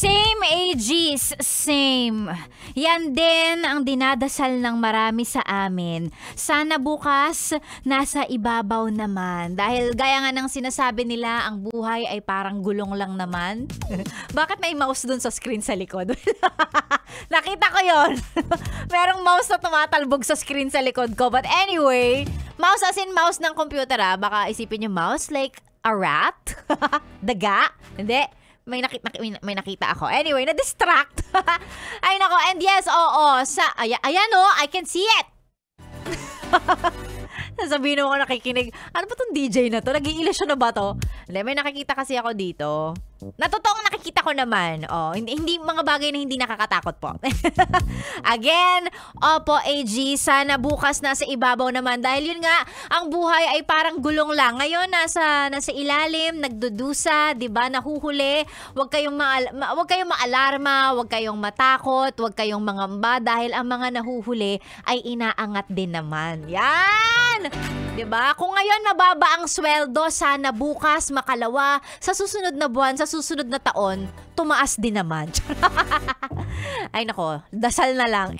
Same AGs, same. Yan din ang dinadasal ng marami sa amin. Sana bukas, nasa ibabaw naman. Dahil gaya nga ng sinasabi nila, ang buhay ay parang gulong lang naman. Bakit may mouse dun sa screen sa likod? Nakita ko yon. Merong mouse na tumatalbog sa screen sa likod ko. But anyway, mouse as in mouse ng computer ah. Baka isipin nyo mouse like a rat? Daga? Hindi. May nakita ako. Anyway, na-distract. Ay nako, and yes, oo. Ayan o, I can see it. Sabihin mo ako nakikinig. Ano ba tong DJ na to? Nag-iilusyon na ba to? Hindi, may nakikita kasi ako dito. Totoong nakikita ko naman. Oh, hindi mga bagay na hindi nakakatakot po. Again, opo AG, sana bukas nasa ibabaw naman. Dahil yun nga, ang buhay ay parang gulong lang. Ngayon, nasa ilalim, nagdudusa, diba, nahuhuli. Huwag kayong maalarma, huwag kayong matakot, huwag kayong mangamba. Dahil ang mga nahuhuli ay inaangat din naman. Yan! Diba? Kung ngayon mababa ang sweldo, sana bukas, makalawa, sa susunod na buwan, sa susunod na taon, tumaas din naman. Ay nako, dasal na lang.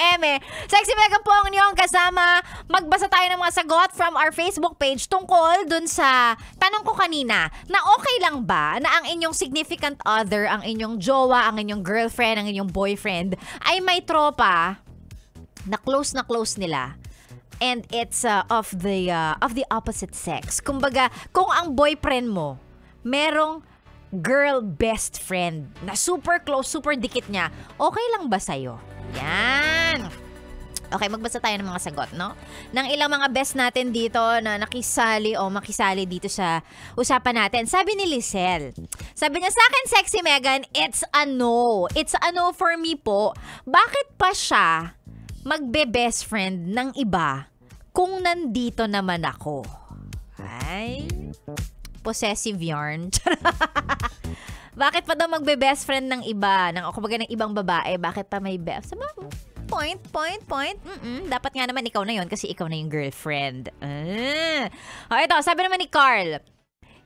Sexy Megan po ang inyong kasama. Magbasa tayo ng mga sagot from our Facebook page tungkol dun sa tanong ko kanina, na okay lang ba na ang inyong significant other, ang inyong jowa, ang inyong girlfriend, ang inyong boyfriend, ay may tropa na close nila. And it's of the opposite sex. Kumbaga, kung ang boyfriend mo merong girl best friend na super close, super dikit niya, okay lang ba sa'yo? Yan. Okay, magbasa tayo ng mga sagot, no? Ng ilang mga best natin dito na makisali dito sa usapan natin. Sabi ni Lizelle, sabi niya sa akin, Sexy Megan, it's a no. It's a no for me po. Bakit pa siya magbe-best friend ng iba kung nandito naman ako? Ay, possessive yarn. Bakit pa daw magbe-best friend ng iba? Kumbaga ng ibang babae, bakit pa may best? Point. Dapat nga naman ikaw na yon kasi ikaw na yung girlfriend. Okay, ito, sabi naman ni Carl,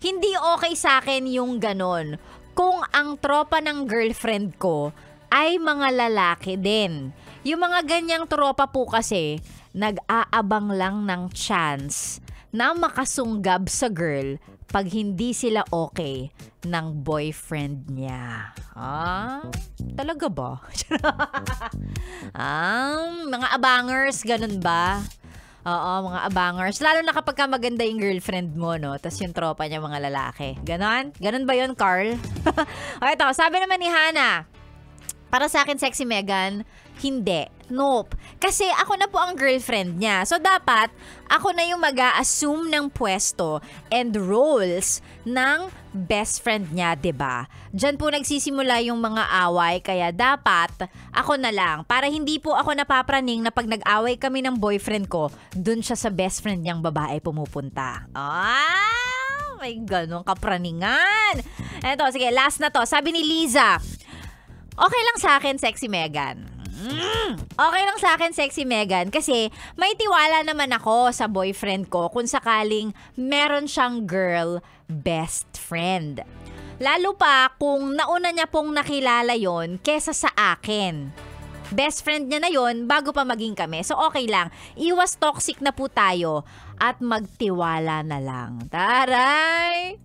hindi okay sa akin yung ganon kung ang tropa ng girlfriend ko ay mga lalaki din. Yung mga ganyang tropa po kasi, nag-aabang lang ng chance na makasunggab sa girl pag hindi sila okay ng boyfriend niya. Talaga ba? Mga abangers, ganun ba? Oo, mga abangers. Lalo na kapag ka maganda yung girlfriend mo, no? Tapos yung tropa niya mga lalaki. Ganon? Ganon ba yun, Carl? Okay, ito. Sabi naman ni Hannah, para sa akin, Sexy Megan, hindi. Nope. Kasi ako na po ang girlfriend niya. So, dapat ako na yung mag-a-assume ng pwesto and roles ng best friend niya, 'di ba? Diyan po nagsisimula yung mga away. Kaya dapat ako na lang. Para hindi po ako napapraning na pag nag-away kami ng boyfriend ko, dun siya sa best friend niyang babae pumupunta. May ganun kapraningan. Eto, sige, last na to. Sabi ni Liza, okay lang sa akin, Sexy Megan. Okay lang sa akin, Sexy Megan, kasi may tiwala naman ako sa boyfriend ko kung sakaling meron siyang girl best friend. Lalo pa kung nauna niya pong nakilala yon kesa sa akin. Best friend niya na yon bago pa maging kami. So okay lang. Iwas toxic na po tayo at magtiwala na lang. Taray!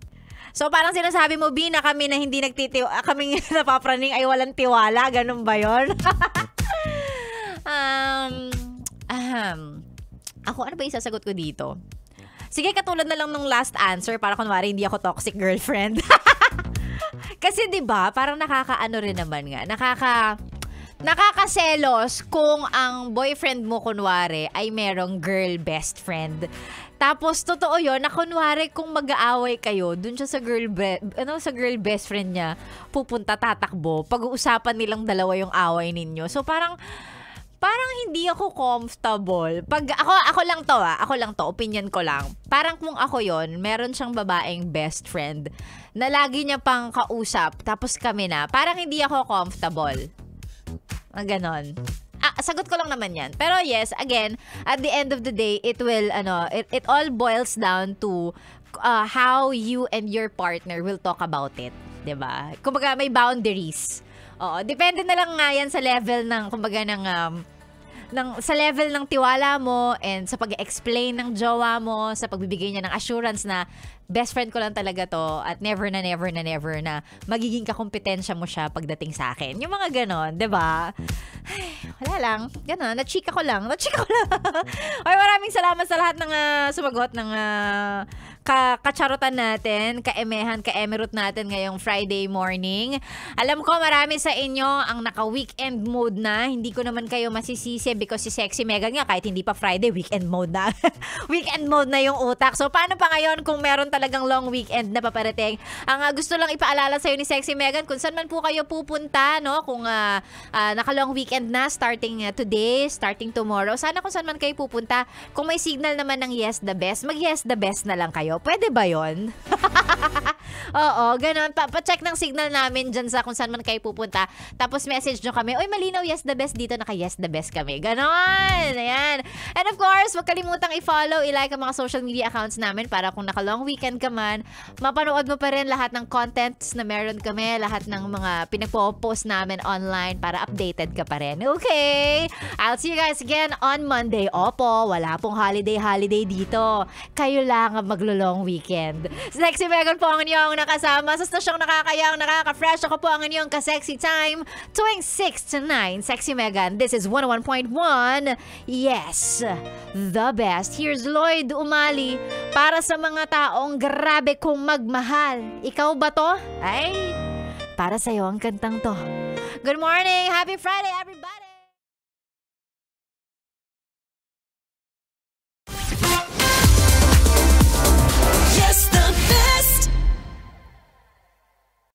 So parang sinasabi mo, B, na kami na hindi kaming napapraning ay walang tiwala. Ganun ba yun? Ako, ano ba yung sasagot ko dito? Sige, katulad na lang nung last answer para kunwari hindi ako toxic girlfriend. Kasi 'di ba, parang nakakaano rin naman nga. Nakakaselos kung ang boyfriend mo kunwari ay merong girl best friend. Tapos totoo 'yon na kunwari kung mag-aaway kayo, dun siya sa girl best friend niya, pupunta, tatakbo. Pag-uusapan nilang dalawa yung away ninyo. So parang hindi ako comfortable. Pag ako lang to, opinion ko lang. Parang kung ako yon, meron siyang babaeng best friend na lagi niya pang kausap, tapos kami na, parang hindi ako comfortable. Ganon. Sagot ko lang naman yan. Pero yes, again, at the end of the day, it all boils down to how you and your partner will talk about it. 'Di ba? Kumbaga may boundaries. Oo, depende na lang nga yan sa level ng, kumbaga, sa level ng tiwala mo and sa pag-explain ng jowa mo, sa pagbibigay niya ng assurance na best friend ko lang talaga to at never na magiging kakompetensya mo siya pagdating sa akin. Yung mga ganon, 'di ba? Wala lang. Ganon, na-chika ko lang. Ay, maraming salamat sa lahat ng sumagot ng kacharutan natin, ka-emerut natin ngayong Friday morning. Alam ko marami sa inyo ang naka-weekend mode na. Hindi ko naman kayo masisisi because si Sexy Megan nga kahit hindi pa Friday, weekend mode na. Weekend mode na yung utak. So, paano pa ngayon kung meron talagang long weekend na paparating? Ang gusto lang ipaalala sa'yo ni Sexy Megan, kung saan man po kayo pupunta, no? Kung naka-long weekend na, starting today, starting tomorrow, sana kung saan man kayo pupunta, kung may signal naman ng yes the best, mag-yes the best na lang kayo. Pwede ba yon? Oo, ganun. Pa-check ng signal namin dyan sa kung saan man kayo pupunta. Tapos message nyo kami, oy, malinaw, yes the best dito, naka-yes the best kami. Ganon. Ayan. And of course, huwag kalimutang i-follow, i-like ang mga social media accounts namin para kung naka-long weekend ka man, mapanood mo pa rin lahat ng contents na meron kami, lahat ng mga pinagpo-post namin online para updated ka pa rin. Okay? I'll see you guys again on Monday. Opo, wala pong holiday dito. Kayo lang ang maglo-long weekend. Sexy Megan po ang inyong nakasama sa stasyong nakakayang, nakaka-fresh. Ako po ang inyong ka-sexy time tuwing 6 to 9. Sexy Megan, this is 101.1. Yes, the best. Here's Lloyd Umali para sa mga taong grabe kong magmahal. Ikaw ba to? Ay, para sa'yo ang kantang to. Good morning! Happy Friday, everybody!